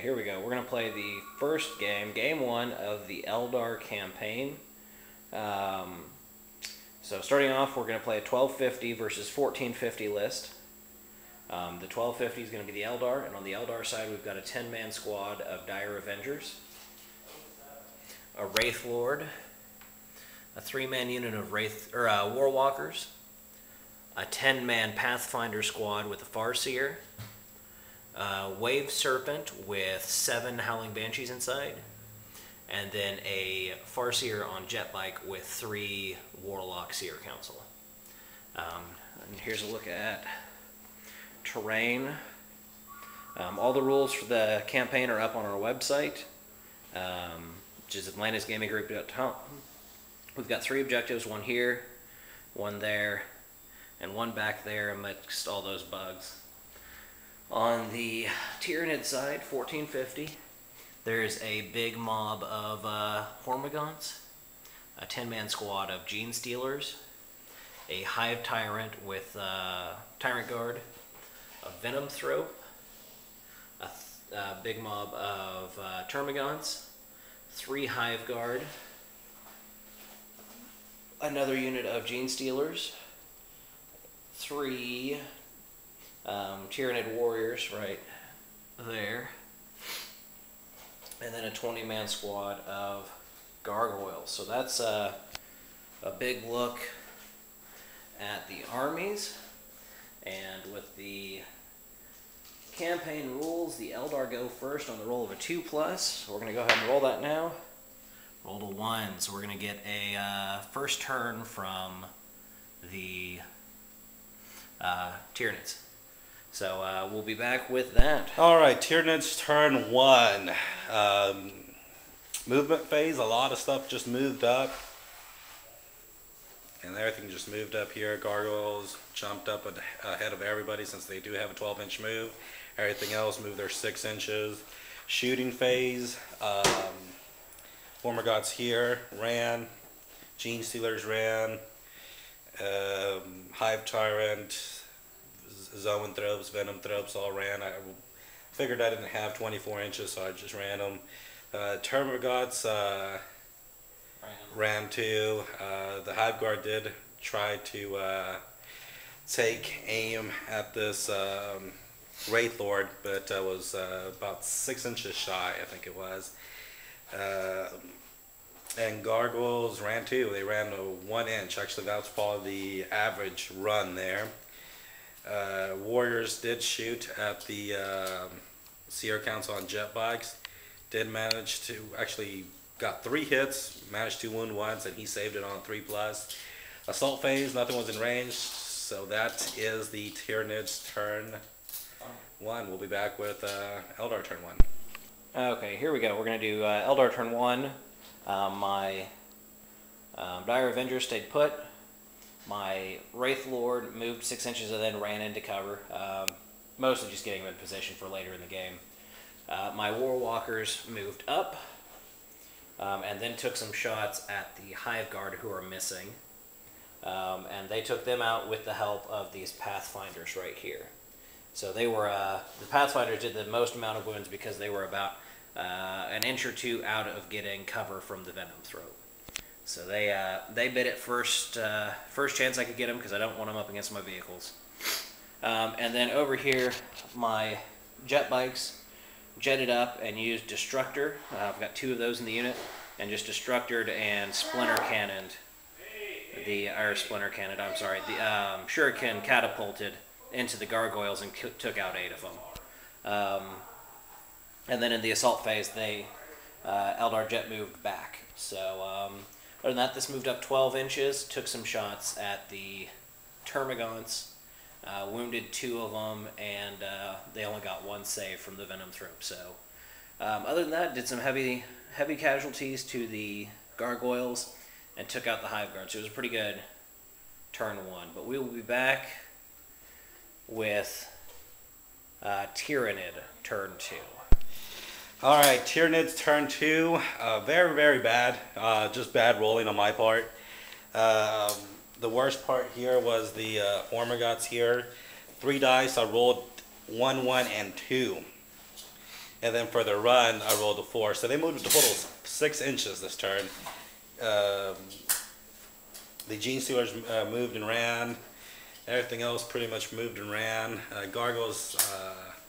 here we go. We're going to play the first game, game 1 of the Eldar campaign. So starting off, we're going to play a 1250 versus 1450 list. The 1250 is going to be the Eldar, and on the Eldar side, we've got a 10-man squad of Dire Avengers, a Wraith Lord, a 3-man unit of Warwalkers, a 10-man Pathfinder squad with a Farseer, Wave Serpent with 7 Howling Banshees inside, and then a Farseer on Jetbike with 3 Warlock Seer Council. And here's a look at terrain. All the rules for the campaign are up on our website, which is atlantisgaminggroup.com. We've got 3 objectives, one here, one there, and one back there amidst all those bugs. On the Tyranid side, 1450, there's a big mob of Hormigons, a 10-man squad of Gene Stealers, a Hive Tyrant with Tyrant Guard, a Venom Thrope, a big mob of Termagants, 3 Hive Guard, another unit of Gene Stealers, 3 Tyranid Warriors right there, and then a 20-man squad of Gargoyles. So that's a big look at the armies. And with the campaign rules, the Eldar go first on the roll of a 2+. So we're going to go ahead and roll that now. Roll to 1, so we're going to get a first turn from the Tyranids. So we'll be back with that. Alright, Tyranids turn 1. Movement phase, a lot of stuff just moved up. And everything just moved up here. Gargoyles jumped up ahead of everybody since they do have a 12-inch move. Everything else moved their 6 inches. Shooting phase, Hormigons here ran. Gene Stealers ran. Hive Tyrant, Zoanthropes, Venom Thropes all ran. I figured I didn't have 24 inches, so I just ran them. Termagants ran too. The Hive Guard did try to take aim at this Wraith Lord, but was about 6 inches shy, I think it was. And Gargoyles ran too. They ran a 1 inch. Actually, that's probably the average run there. Warriors did shoot at the Seer Council on jet bikes. Did manage to actually got 3 hits. Managed to wound once, and he saved it on 3+. Assault phase, nothing was in range. So that is the Tyranids turn 1. We'll be back with Eldar turn 1. Okay, here we go. We're going to do Eldar turn 1. My Dire Avenger stayed put. My Wraith Lord moved 6 inches and then ran into cover. Mostly just getting him in position for later in the game. My Warwalkers moved up. And then took some shots at the Hive Guard who are missing. And they took them out with the help of these Pathfinders right here. So they were, the Pathfinders did the most amount of wounds because they were about an inch or 2 out of getting cover from the Venom Throat. So they bit it first chance I could get them because I don't want them up against my vehicles. And then over here, my jet bikes jetted up and used Destructor. I've got 2 of those in the unit, and just Destructored and Splinter Cannoned the Shuriken catapulted into the Gargoyles and took out 8 of them. And then in the assault phase, Eldar Jet moved back. So other than that, this moved up 12 inches, took some shots at the Termagants. Wounded 2 of them, and they only got 1 save from the Venom Thrope. So, other than that, did some heavy casualties to the Gargoyles, and took out the Hive Guard. So it was a pretty good turn 1. But we will be back with Tyranid turn 2. Alright, Tyranids turn 2. Very, very bad. Just bad rolling on my part. The worst part here was the Hormigons here. 3 dice, I rolled 1, 1, and 2. And then for the run, I rolled a 4. So they moved a total of 6 inches this turn. The Gene Stealers moved and ran. Everything else pretty much moved and ran. Gargoyles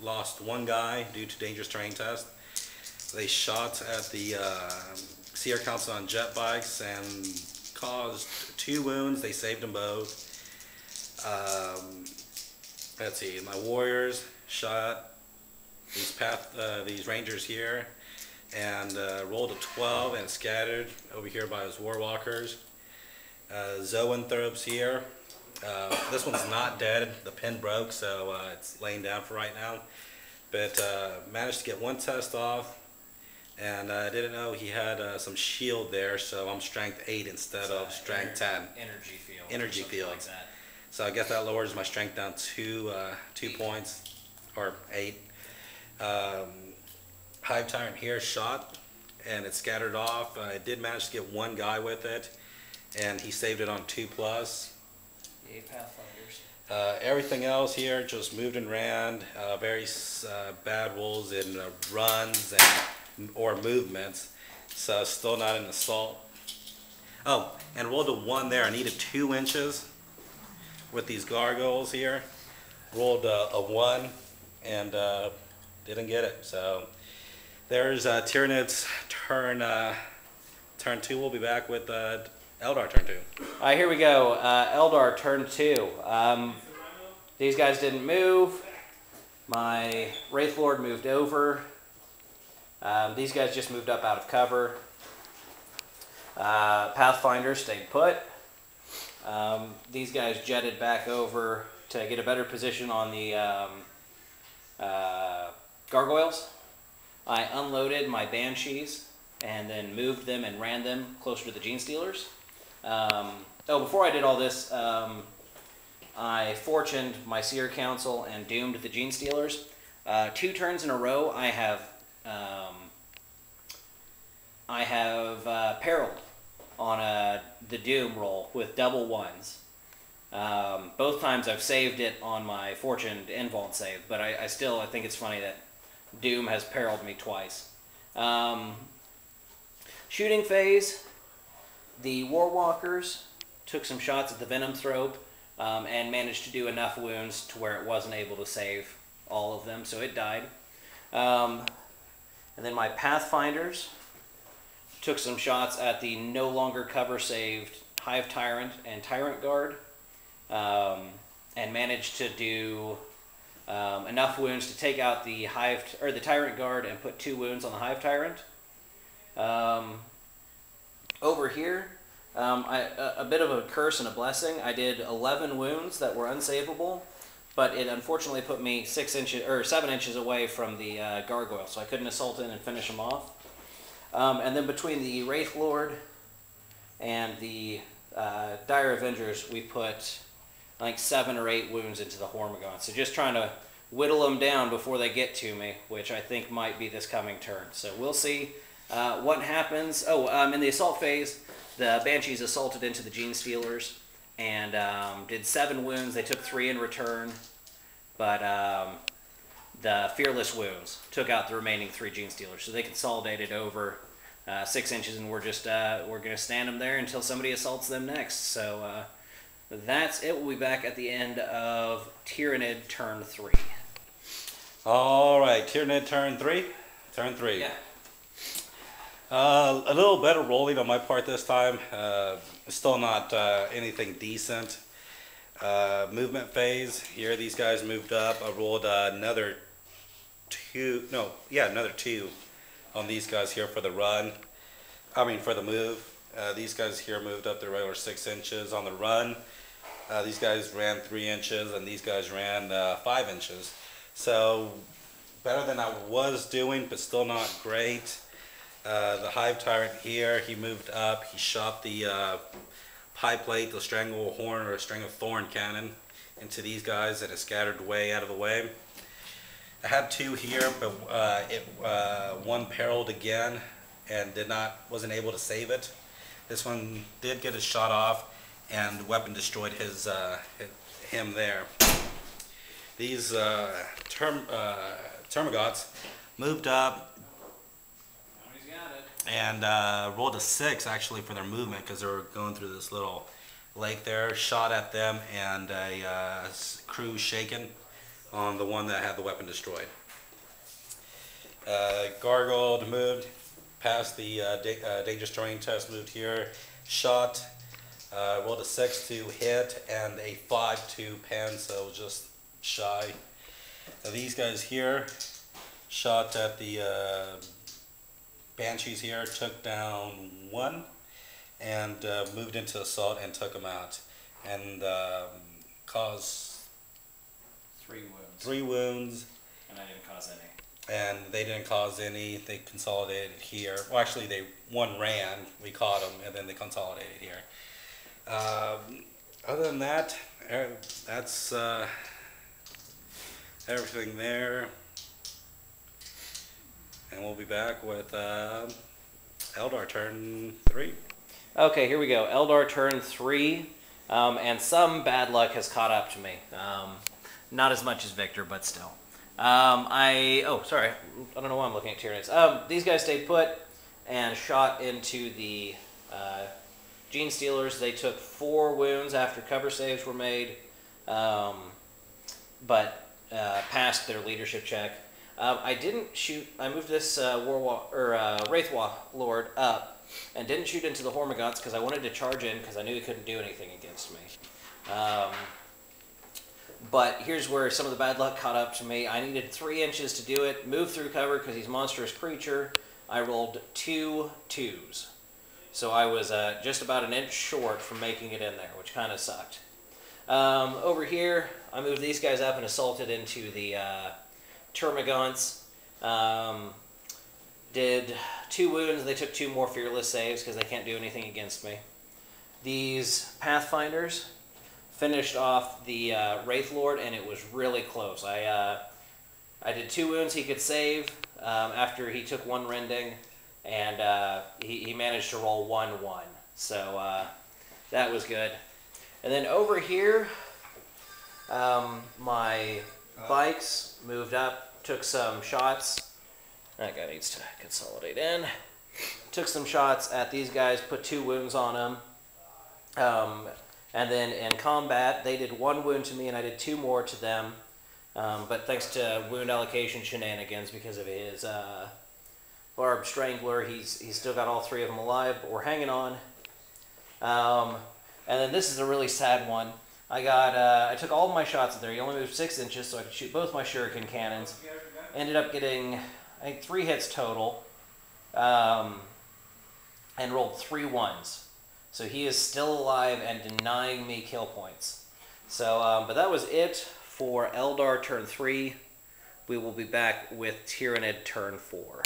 lost 1 guy due to dangerous terrain test. They shot at the Seer Council on jet bikes and caused 2 wounds. They saved them both. Let's see, my warriors shot these rangers here and rolled a 12 and scattered over here by his warwalkers. Zoanthropes here. This one's not dead. The pin broke, so it's laying down for right now. But managed to get 1 test off, and I didn't know he had some shield there, so I'm strength 8 instead of strength 10. Energy field. Energy field. Like that. So I guess that lowers my strength down 2 points, or 8. Hive Tyrant here shot, and it scattered off. I did manage to get 1 guy with it, and he saved it on 2+. Yay, Pathfinders. Everything else here just moved and ran. Very bad rolls in runs or movements, so still not an assault. Oh, and rolled a 1 there. I needed 2 inches with these gargoyles here. Rolled a 1 and didn't get it. So there's Tyranids turn 2. We'll be back with Eldar turn 2. Here we go. Eldar turn 2. These guys didn't move. My Wraith Lord moved over. These guys just moved up out of cover. Pathfinder stayed put. These guys jetted back over to get a better position on the gargoyles. I unloaded my Banshees and then moved them and ran them closer to the Gene Stealers. Before I did all this, I fortuned my Seer Council and doomed the Gene Stealers. 2 turns in a row, I have perilled on the Doom roll with double 1s. Both times I've saved it on my fortuned invuln save, but I still think it's funny that Doom has perilled me twice. Shooting phase, the Warwalkers took some shots at the Venom Thrope and managed to do enough wounds to where it wasn't able to save all of them, so it died. And then my Pathfinders took some shots at the no longer cover saved Hive Tyrant and Tyrant Guard, and managed to do enough wounds to take out the the Tyrant Guard and put 2 wounds on the Hive Tyrant. Over here, a bit of a curse and a blessing. I did 11 wounds that were unsavable, but it unfortunately put me 7 inches away from the gargoyle, so I couldn't assault in and finish them off. And then between the Wraith Lord and the Dire Avengers, we put like 7 or 8 wounds into the Hormigons. So just trying to whittle them down before they get to me, which I think might be this coming turn. So we'll see what happens. In the assault phase, the Banshees assaulted into the Gene Stealers and did 7 wounds. They took 3 in return, but the Fearless Wounds took out the remaining 3 Gene Stealers. So they consolidated over 6 inches, and we're going to stand them there until somebody assaults them next. So that's it. We'll be back at the end of Tyranid turn 3. All right, Tyranid turn 3. Turn 3. Yeah. A little better rolling on my part this time. Still not anything decent. Movement phase. Here these guys moved up. I rolled another 2 on these guys here for the run. For the move. These guys here moved up the regular 6 inches on the run. These guys ran 3 inches and these guys ran 5 inches. So better than I was doing, but still not great. The Hive Tyrant here, he moved up. He shot the Pie Plate, the Strangle Horn or String of Thorn cannon into these guys, and it scattered way out of the way. I had 2 here, but one perilled again and wasn't able to save it. This one did get a shot off, and the weapon destroyed him there. These Termagots, moved up, He's got it. and rolled a 6 actually for their movement because they were going through this little lake there. Shot at them, and a crew shaken on the one that had the weapon destroyed. Gargled, moved past the dangerous terrain test, moved here, shot, rolled a 6 to hit and a 5 to pen, so just shy. Now these guys here shot at the Banshees here, took down 1, and moved into assault and took them out, and caused 3 wounds. And I didn't cause any. And they didn't cause any. They consolidated here. Well, actually, one ran. We caught them, and then they consolidated here. Other than that, that's everything there. And we'll be back with Eldar turn 3. Okay, here we go. Eldar turn 3, and some bad luck has caught up to me. Not as much as Victor, but still. Oh, sorry. I don't know why I'm looking at Tyranids. These guys stayed put and shot into the Gene Stealers. They took 4 wounds after cover saves were made, but passed their leadership check. I didn't shoot. I moved this Wraith Lord up and didn't shoot into the Hormagaunts because I wanted to charge in because I knew he couldn't do anything against me. But here's where some of the bad luck caught up to me. I needed 3 inches to do it. Move through cover because he's a monstrous creature. I rolled 2 2s. So I was just about an inch short from making it in there, which kind of sucked. Over here, I moved these guys up and assaulted into the Termagants. Did 2 wounds. They took 2 more fearless saves because they can't do anything against me. These Pathfinders finished off the Wraith Lord, and it was really close. I did 2 wounds he could save after he took 1 rending, and he managed to roll 1-1. So that was good. And then over here, my bikes moved up, took some shots. That guy needs to consolidate in. Took some shots at these guys, put 2 wounds on them. And then in combat, they did 1 wound to me, and I did 2 more to them. But thanks to wound allocation shenanigans, because of his Barb Strangler, he's still got all 3 of them alive, but we're hanging on. And then this is a really sad one. I took all of my shots at there. He only moved 6 inches, so I could shoot both my shuriken cannons. Ended up getting, I think, 3 hits total, and rolled 3 1s. So he is still alive and denying me kill points. So, but that was it for Eldar turn 3. We will be back with Tyranid turn 4.